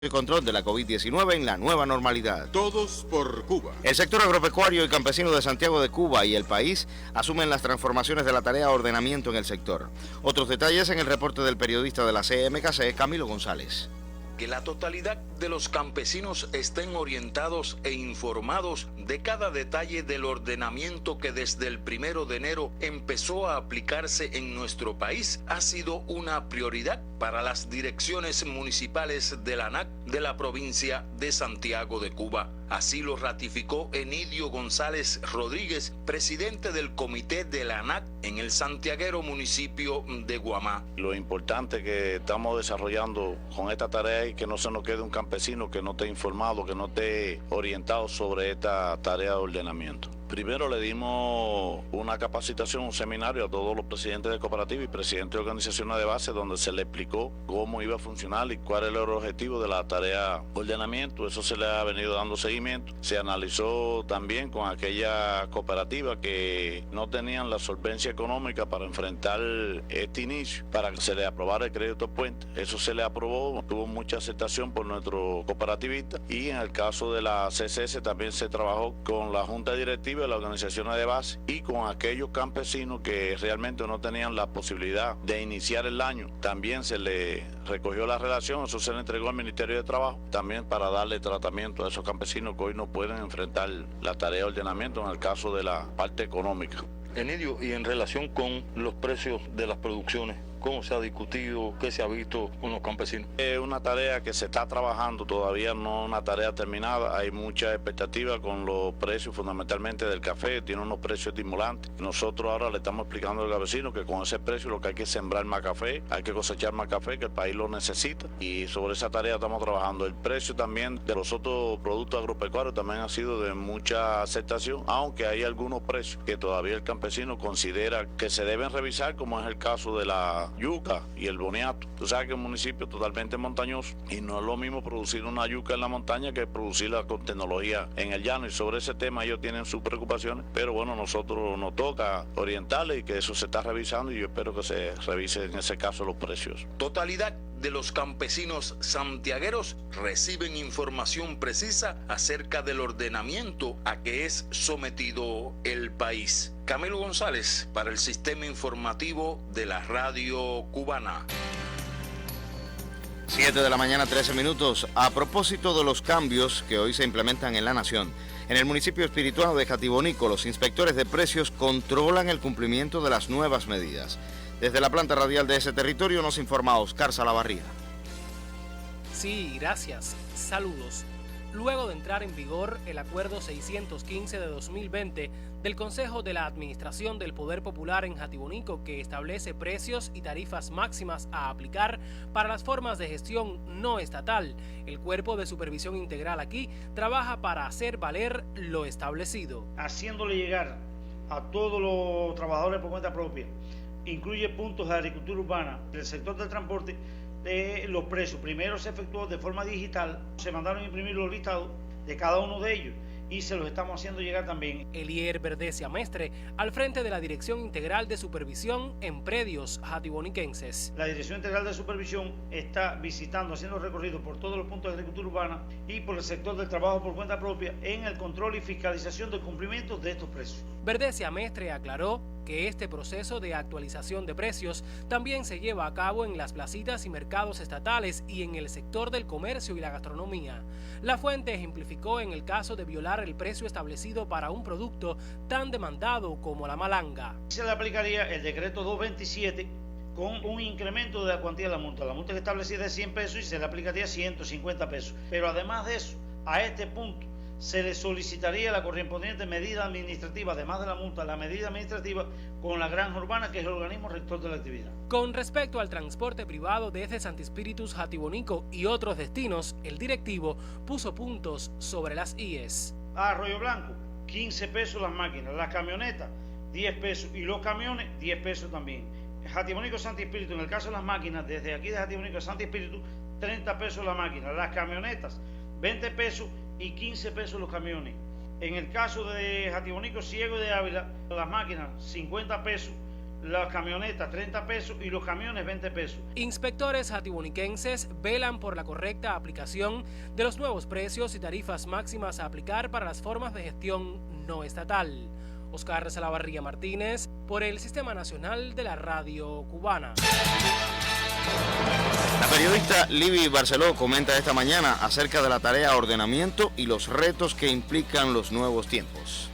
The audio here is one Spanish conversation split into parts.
y control de la COVID-19 en la nueva normalidad. Todos por Cuba. El sector agropecuario y campesino de Santiago de Cuba y el país asumen las transformaciones de la tarea ordenamiento en el sector. Otros detalles en el reporte del periodista de la CMKC, Camilo González. Que la totalidad de los campesinos estén orientados e informados de cada detalle del ordenamiento que desde el 1 de enero empezó a aplicarse en nuestro país ha sido una prioridad para las direcciones municipales de la ANAC de la provincia de Santiago de Cuba. Así lo ratificó Enidio González Rodríguez, presidente del comité de la ANAC en el santiaguero municipio de Guamá. Lo importante que estamos desarrollando con esta tarea es que no se nos quede un campesino que no esté informado, que no esté orientado sobre esta tarea de ordenamiento. Primero le dimos una capacitación, un seminario a todos los presidentes de cooperativas y presidentes de organizaciones de base donde se le explicó cómo iba a funcionar y cuál era el objetivo de la tarea de ordenamiento. Eso se le ha venido dando seguimiento. Se analizó también con aquellas cooperativas que no tenían la solvencia económica para enfrentar este inicio, para que se le aprobara el crédito puente. Eso se le aprobó, tuvo mucha aceptación por nuestros cooperativistas y en el caso de la CCS también se trabajó con la Junta Directiva de las organizaciones de base y con aquellos campesinos que realmente no tenían la posibilidad de iniciar el año. También se le recogió la relación, eso se le entregó al Ministerio de Trabajo, también para darle tratamiento a esos campesinos que hoy no pueden enfrentar la tarea de ordenamiento en el caso de la parte económica. Enidio, y en relación con los precios de las producciones, ¿cómo se ha discutido? ¿Qué se ha visto con los campesinos? Es una tarea que se está trabajando, todavía no una tarea terminada. Hay mucha expectativa con los precios, fundamentalmente del café, tiene unos precios estimulantes. Nosotros ahora le estamos explicando al campesino que con ese precio lo que hay que sembrar más café, hay que cosechar más café, que el país lo necesita. Y sobre esa tarea estamos trabajando. El precio también de los otros productos agropecuarios también ha sido de mucha aceptación, aunque hay algunos precios que todavía el campesino considera que se deben revisar, como es el caso de la yuca y el boniato. Tú sabes que es un municipio totalmente montañoso y no es lo mismo producir una yuca en la montaña que producirla con tecnología en el llano, y sobre ese tema ellos tienen sus preocupaciones, pero bueno, nosotros nos toca orientarles y que eso se está revisando y yo espero que se revise en ese caso los precios. Totalidad de los campesinos santiagueros reciben información precisa acerca del ordenamiento a que es sometido el país. Camilo González para el Sistema Informativo de la Radio Cubana. 7 de la mañana, 13 minutos. A propósito de los cambios que hoy se implementan en la nación, en el municipio espirituano de Jatibonico, los inspectores de precios controlan el cumplimiento de las nuevas medidas. Desde la planta radial de ese territorio nos informa Oscar Salavarría. Sí, gracias. Saludos. Luego de entrar en vigor el Acuerdo 615 de 2020 del Consejo de la Administración del Poder Popular en Jatibonico, que establece precios y tarifas máximas a aplicar para las formas de gestión no estatal, el Cuerpo de Supervisión Integral aquí trabaja para hacer valer lo establecido. Haciéndole llegar a todos los trabajadores por cuenta propia, incluye puntos de agricultura urbana, del sector del transporte, de los precios. Primero se efectuó de forma digital, se mandaron a imprimir los listados de cada uno de ellos y se los estamos haciendo llegar también. Elier Verdecia Mestre, al frente de la Dirección Integral de Supervisión en Predios Jatiboniquenses. La Dirección Integral de Supervisión está visitando, haciendo recorrido por todos los puntos de agricultura urbana y por el sector del trabajo por cuenta propia en el control y fiscalización del cumplimiento de estos precios. Verdecia Mestre aclaró que este proceso de actualización de precios también se lleva a cabo en las placitas y mercados estatales y en el sector del comercio y la gastronomía. La fuente ejemplificó en el caso de violar el precio establecido para un producto tan demandado como la malanga. Se le aplicaría el decreto 227 con un incremento de la cuantía de la multa. La multa que establecida es 100 pesos y se le aplicaría 150 pesos. Pero además de eso, a este punto, se le solicitaría la correspondiente medida administrativa, además de la multa, la medida administrativa con la granja urbana, que es el organismo rector de la actividad. Con respecto al transporte privado desde Santi Espíritus, Jatibonico y otros destinos, el directivo puso puntos sobre las IES. Arroyo Blanco, 15 pesos las máquinas, las camionetas, 10 pesos y los camiones, 10 pesos también. Jatibonico, Santi Espíritu, en el caso de las máquinas, desde aquí de Jatibonico a Santi Espíritu, 30 pesos la máquina, las camionetas, 20 pesos y 15 pesos los camiones. En el caso de Jatibonico, Ciego y de Ávila, las máquinas 50 pesos las camionetas 30 pesos y los camiones 20 pesos. Inspectores jatiboniquenses velan por la correcta aplicación de los nuevos precios y tarifas máximas a aplicar para las formas de gestión no estatal. Oscar Salavarría Martínez, por el Sistema Nacional de la Radio Cubana. La periodista Libby Barceló comenta esta mañana acerca de la tarea ordenamiento y los retos que implican los nuevos tiempos.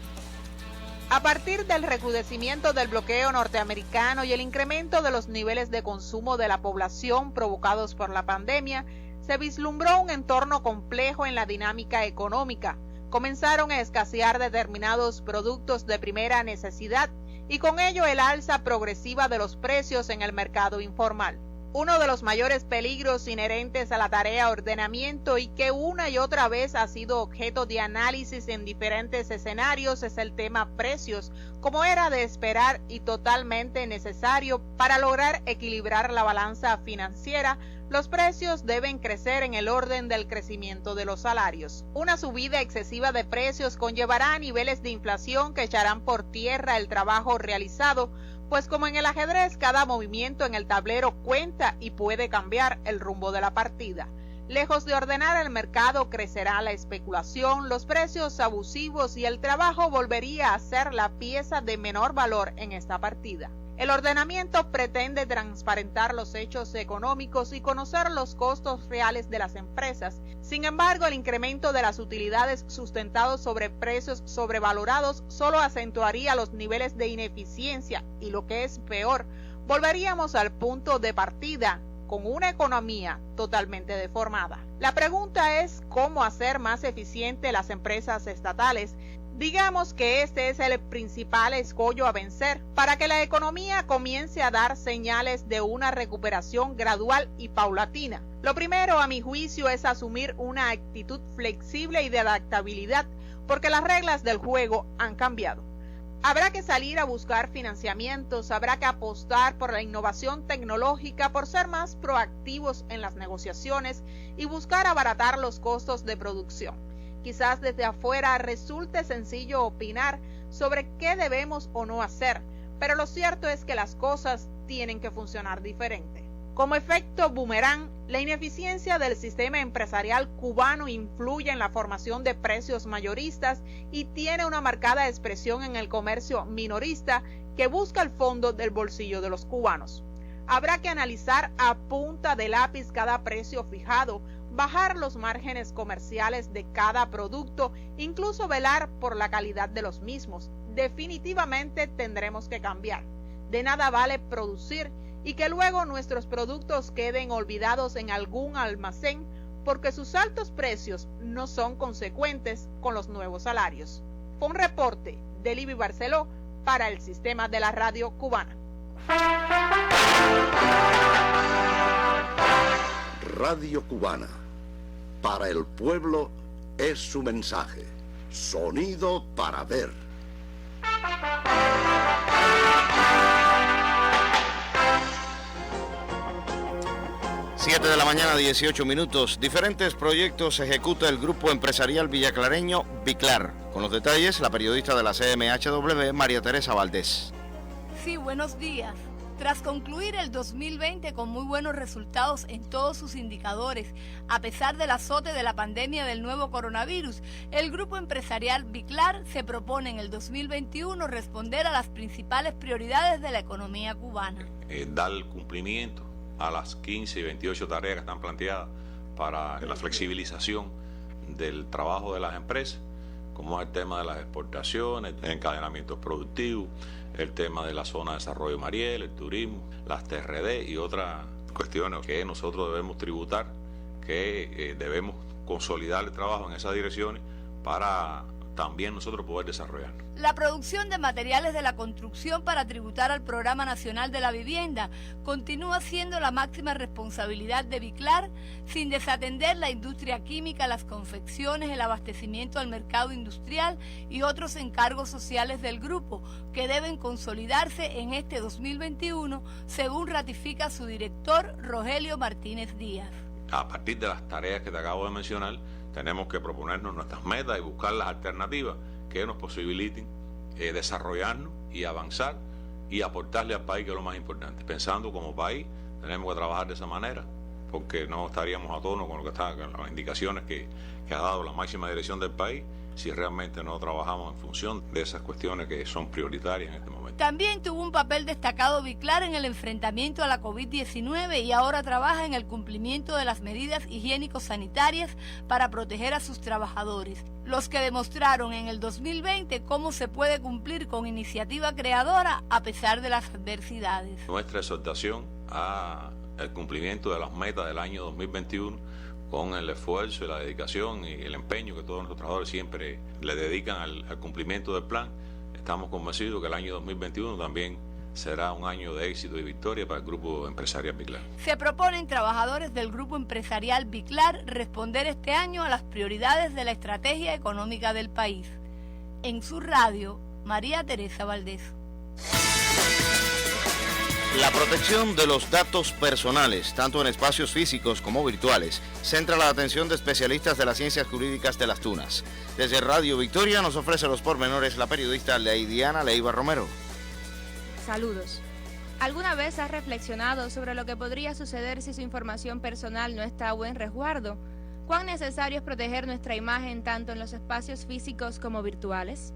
A partir del recrudecimiento del bloqueo norteamericano y el incremento de los niveles de consumo de la población provocados por la pandemia, se vislumbró un entorno complejo en la dinámica económica. Comenzaron a escasear determinados productos de primera necesidad y con ello el alza progresiva de los precios en el mercado informal. Uno de los mayores peligros inherentes a la tarea ordenamiento y que una y otra vez ha sido objeto de análisis en diferentes escenarios es el tema precios, como era de esperar y totalmente necesario para lograr equilibrar la balanza financiera. Los precios deben crecer en el orden del crecimiento de los salarios. Una subida excesiva de precios conllevará niveles de inflación que echarán por tierra el trabajo realizado, pues como en el ajedrez, cada movimiento en el tablero cuenta y puede cambiar el rumbo de la partida. Lejos de ordenar el mercado, crecerá la especulación, los precios abusivos y el trabajo volvería a ser la pieza de menor valor en esta partida. El ordenamiento pretende transparentar los hechos económicos y conocer los costos reales de las empresas. Sin embargo, el incremento de las utilidades sustentado sobre precios sobrevalorados solo acentuaría los niveles de ineficiencia y, lo que es peor, volveríamos al punto de partida con una economía totalmente deformada. La pregunta es cómo hacer más eficientes las empresas estatales. Digamos que este es el principal escollo a vencer para que la economía comience a dar señales de una recuperación gradual y paulatina. Lo primero, a mi juicio, es asumir una actitud flexible y de adaptabilidad, porque las reglas del juego han cambiado. Habrá que salir a buscar financiamientos, habrá que apostar por la innovación tecnológica, por ser más proactivos en las negociaciones y buscar abaratar los costos de producción. Quizás desde afuera resulte sencillo opinar sobre qué debemos o no hacer, pero lo cierto es que las cosas tienen que funcionar diferente. Como efecto boomerang, la ineficiencia del sistema empresarial cubano influye en la formación de precios mayoristas y tiene una marcada expresión en el comercio minorista que busca el fondo del bolsillo de los cubanos. Habrá que analizar a punta de lápiz cada precio fijado, bajar los márgenes comerciales de cada producto, incluso velar por la calidad de los mismos. Definitivamente tendremos que cambiar. De nada vale producir y que luego nuestros productos queden olvidados en algún almacén porque sus altos precios no son consecuentes con los nuevos salarios. Fue un reporte de Libby Barceló para el Sistema de la Radio Cubana. Radio Cubana. Para el pueblo es su mensaje. Sonido para ver. 7 de la mañana, 18 minutos. Diferentes proyectos ejecuta el grupo empresarial villaclareño Biclar. Con los detalles, la periodista de la CMHW, María Teresa Valdés. Sí, buenos días. Tras concluir el 2020 con muy buenos resultados en todos sus indicadores, a pesar del azote de la pandemia del nuevo coronavirus, el grupo empresarial Biclar se propone en el 2021 responder a las principales prioridades de la economía cubana. Dar cumplimiento a las 15 y 28 tareas que están planteadas para la flexibilización del trabajo de las empresas, como es el tema de las exportaciones, encadenamientos productivos, el tema de la zona de desarrollo Mariel, el turismo, las TRD y otras cuestiones que nosotros debemos tributar, que debemos consolidar el trabajo en esas direcciones para también nosotros poder desarrollarnos. La producción de materiales de la construcción para tributar al Programa Nacional de la Vivienda continúa siendo la máxima responsabilidad de Biclar, sin desatender la industria química, las confecciones, el abastecimiento al mercado industrial y otros encargos sociales del grupo, que deben consolidarse en este 2021, según ratifica su director Rogelio Martínez Díaz. A partir de las tareas que te acabo de mencionar, tenemos que proponernos nuestras metas y buscar las alternativas que nos posibiliten desarrollarnos y avanzar y aportarle al país, que es lo más importante. Pensando como país, tenemos que trabajar de esa manera, porque no estaríamos a tono con lo que está, con las indicaciones que ha dado la máxima dirección del país, si realmente no trabajamos en función de esas cuestiones que son prioritarias en este momento. También tuvo un papel destacado Biclar en el enfrentamiento a la COVID-19 y ahora trabaja en el cumplimiento de las medidas higiénico-sanitarias para proteger a sus trabajadores, los que demostraron en el 2020 cómo se puede cumplir con iniciativa creadora a pesar de las adversidades. Nuestra exhortación al cumplimiento de las metas del año 2021 con el esfuerzo y la dedicación y el empeño que todos nuestros trabajadores siempre le dedican al cumplimiento del plan. Estamos convencidos que el año 2021 también será un año de éxito y victoria para el Grupo Empresarial Biclar. Se proponen trabajadores del Grupo Empresarial Biclar responder este año a las prioridades de la estrategia económica del país. En su radio, María Teresa Valdés. La protección de los datos personales, tanto en espacios físicos como virtuales, centra la atención de especialistas de las ciencias jurídicas de las Tunas. Desde Radio Victoria nos ofrece los pormenores la periodista Leidiana Leiva Romero. Saludos. ¿Alguna vez has reflexionado sobre lo que podría suceder si su información personal no está a buen resguardo? ¿Cuán necesario es proteger nuestra imagen tanto en los espacios físicos como virtuales?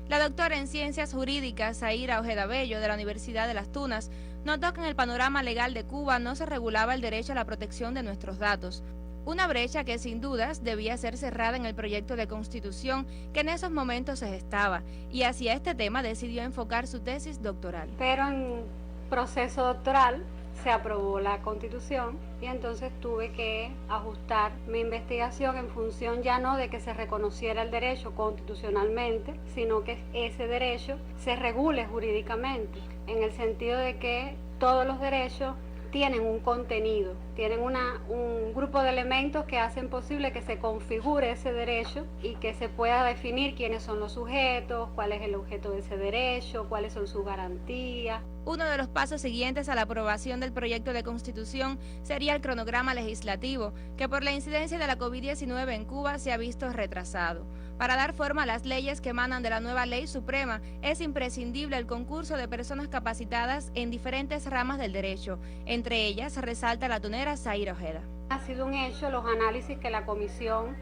La doctora en Ciencias Jurídicas, Zaira Ojeda Bello, de la Universidad de Las Tunas, notó que en el panorama legal de Cuba no se regulaba el derecho a la protección de nuestros datos, una brecha que sin dudas debía ser cerrada en el proyecto de constitución que en esos momentos se gestaba, y hacia este tema decidió enfocar su tesis doctoral. Pero en proceso doctoral se aprobó la Constitución y entonces tuve que ajustar mi investigación en función ya no de que se reconociera el derecho constitucionalmente, sino que ese derecho se regule jurídicamente, en el sentido de que todos los derechos tienen un contenido, tienen un grupo de elementos que hacen posible que se configure ese derecho y que se pueda definir quiénes son los sujetos, cuál es el objeto de ese derecho, cuáles son sus garantías. Uno de los pasos siguientes a la aprobación del proyecto de constitución sería el cronograma legislativo, que por la incidencia de la COVID-19 en Cuba se ha visto retrasado. Para dar forma a las leyes que emanan de la nueva ley suprema, es imprescindible el concurso de personas capacitadas en diferentes ramas del derecho. Entre ellas resalta la tunera Zaira Ojeda. Ha sido un hecho los análisis que la comisión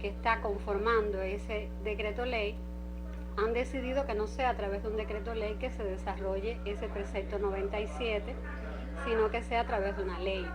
que está conformando ese decreto ley han decidido que no sea a través de un decreto ley que se desarrolle ese precepto 97, sino que sea a través de una ley.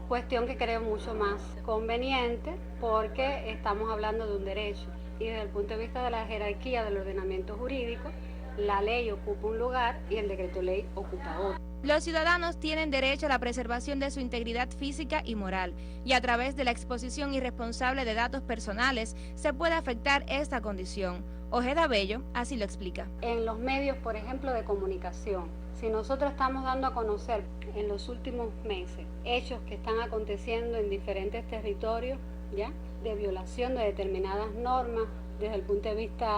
Cuestión que creo mucho más conveniente porque estamos hablando de un derecho y desde el punto de vista de la jerarquía del ordenamiento jurídico, la ley ocupa un lugar y el decreto ley ocupa otro. Los ciudadanos tienen derecho a la preservación de su integridad física y moral, y a través de la exposición irresponsable de datos personales se puede afectar esta condición. Ojeda Bello así lo explica. En los medios, por ejemplo, de comunicación, si nosotros estamos dando a conocer en los últimos meses hechos que están aconteciendo en diferentes territorios, ¿ya?, de violación de determinadas normas desde el punto de vista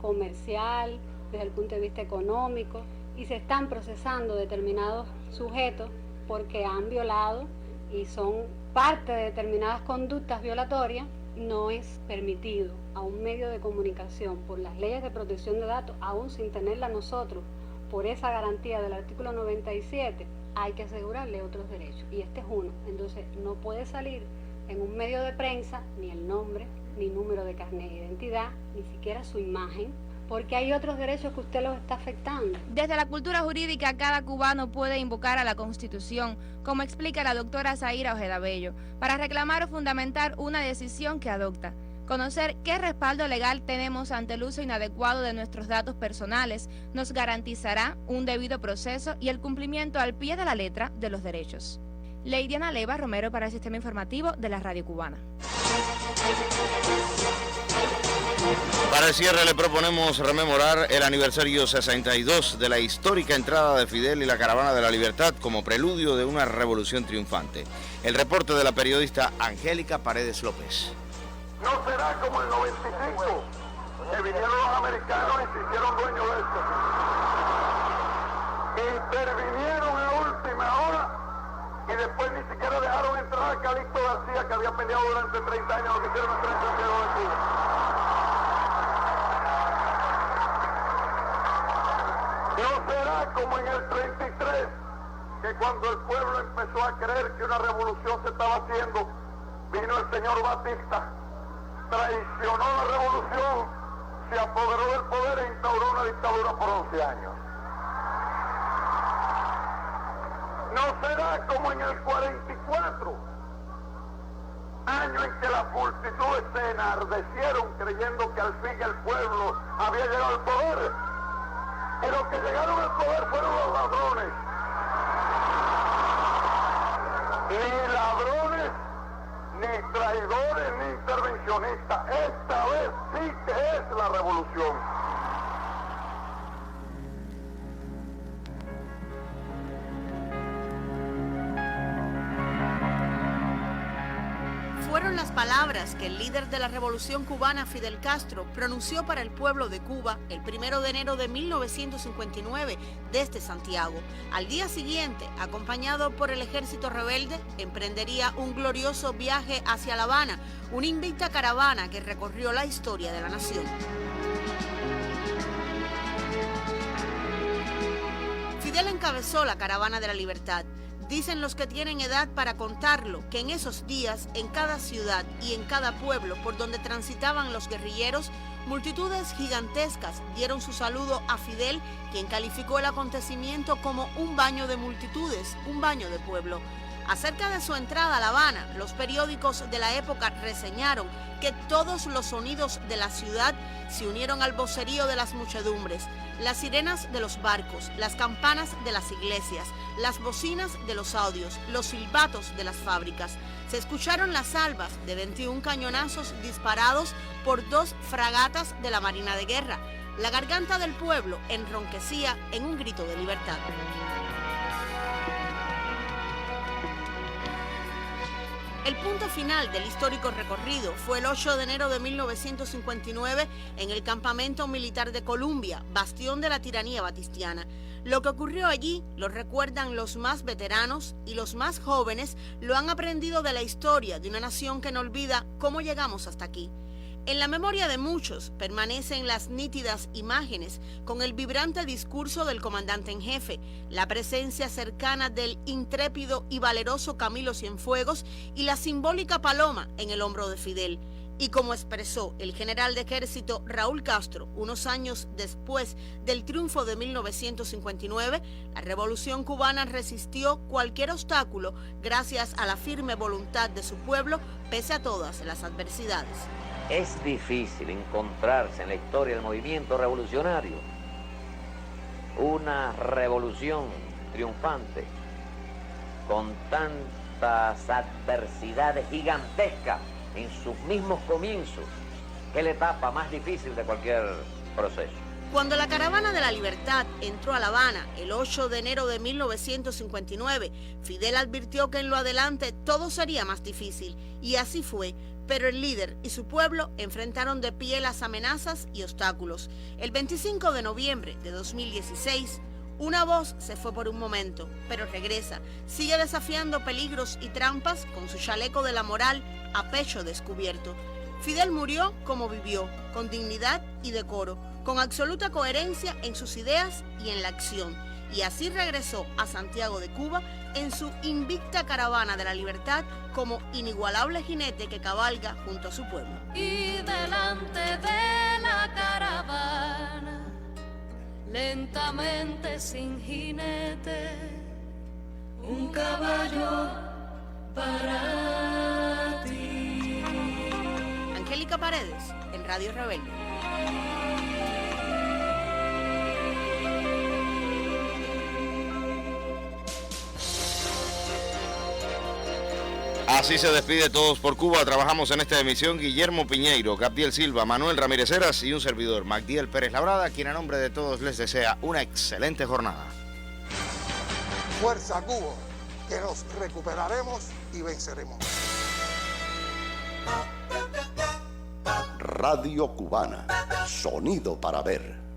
comercial, desde el punto de vista económico, y se están procesando determinados sujetos porque han violado y son parte de determinadas conductas violatorias, no es permitido a un medio de comunicación por las leyes de protección de datos, aún sin tenerla nosotros, por esa garantía del artículo 97, hay que asegurarle otros derechos, y este es uno. Entonces no puede salir en un medio de prensa ni el nombre, ni número de carnet de identidad, ni siquiera su imagen, porque hay otros derechos que usted los está afectando. Desde la cultura jurídica, cada cubano puede invocar a la Constitución, como explica la doctora Zaira Ojeda Bello, para reclamar o fundamentar una decisión que adopta. Conocer qué respaldo legal tenemos ante el uso inadecuado de nuestros datos personales nos garantizará un debido proceso y el cumplimiento al pie de la letra de los derechos. Leidiana Leiva Romero para el Sistema Informativo de la Radio Cubana. Para el cierre le proponemos rememorar el aniversario 62 de la histórica entrada de Fidel y la Caravana de la Libertad como preludio de una revolución triunfante. El reporte de la periodista Angélica Paredes López. No será como el 95, que vinieron los americanos y se hicieron dueños de esto. Intervinieron a última hora y después ni siquiera dejaron entrar a Calixto García, que había peleado durante 30 años lo que hicieron los 30 años de Cuba. No será como en el 33, que cuando el pueblo empezó a creer que una revolución se estaba haciendo, vino el señor Batista, traicionó la revolución, se apoderó del poder e instauró una dictadura por 11 años. No será como en el 44, año en que las multitudes se enardecieron creyendo que al fin el pueblo había llegado al poder, y los que llegaron al poder fueron los ladrones. Ni ladrones, ni traidores, ni intervencionistas. Esta vez sí que es la revolución. Fueron las palabras que el líder de la Revolución Cubana, Fidel Castro, pronunció para el pueblo de Cuba el 1 de enero de 1959 desde Santiago. Al día siguiente, acompañado por el ejército rebelde, emprendería un glorioso viaje hacia La Habana, una invicta caravana que recorrió la historia de la nación. Fidel encabezó la Caravana de la Libertad. Dicen los que tienen edad para contarlo que en esos días, en cada ciudad y en cada pueblo por donde transitaban los guerrilleros, multitudes gigantescas dieron su saludo a Fidel, quien calificó el acontecimiento como un baño de multitudes, un baño de pueblo. Acerca de su entrada a La Habana, los periódicos de la época reseñaron que todos los sonidos de la ciudad se unieron al vocerío de las muchedumbres, las sirenas de los barcos, las campanas de las iglesias, las bocinas de los audios, los silbatos de las fábricas. Se escucharon las salvas de 21 cañonazos disparados por 2 fragatas de la Marina de Guerra. La garganta del pueblo enronquecía en un grito de libertad. El punto final del histórico recorrido fue el 8 de enero de 1959 en el campamento militar de Columbia, bastión de la tiranía batistiana. Lo que ocurrió allí lo recuerdan los más veteranos y los más jóvenes lo han aprendido de la historia de una nación que no olvida cómo llegamos hasta aquí. En la memoria de muchos permanecen las nítidas imágenes con el vibrante discurso del comandante en jefe, la presencia cercana del intrépido y valeroso Camilo Cienfuegos y la simbólica paloma en el hombro de Fidel. Y como expresó el general de ejército Raúl Castro unos años después del triunfo de 1959, la revolución cubana resistió cualquier obstáculo gracias a la firme voluntad de su pueblo pese a todas las adversidades. Es difícil encontrarse en la historia del movimiento revolucionario una revolución triunfante con tantas adversidades gigantescas en sus mismos comienzos, que es la etapa más difícil de cualquier proceso. Cuando la Caravana de la Libertad entró a La Habana el 8 de enero de 1959, Fidel advirtió que en lo adelante todo sería más difícil, y así fue. Pero el líder y su pueblo enfrentaron de pie las amenazas y obstáculos. El 25 de noviembre de 2016, una voz se fue por un momento, pero regresa. Sigue desafiando peligros y trampas con su chaleco de la moral a pecho descubierto. Fidel murió como vivió, con dignidad y decoro, con absoluta coherencia en sus ideas y en la acción. Y así regresó a Santiago de Cuba en su invicta Caravana de la Libertad como inigualable jinete que cabalga junto a su pueblo. Y delante de la caravana, lentamente sin jinete, un caballo para ti. Angélica Paredes, en Radio Rebelde. Así se despide Todos por Cuba. Trabajamos en esta emisión Guillermo Piñeiro, Gabriel Silva, Manuel Ramírez Heras y un servidor, Magdiel Pérez Labrada, quien a nombre de todos les desea una excelente jornada. Fuerza Cuba, que nos recuperaremos y venceremos. Radio Cubana, sonido para ver.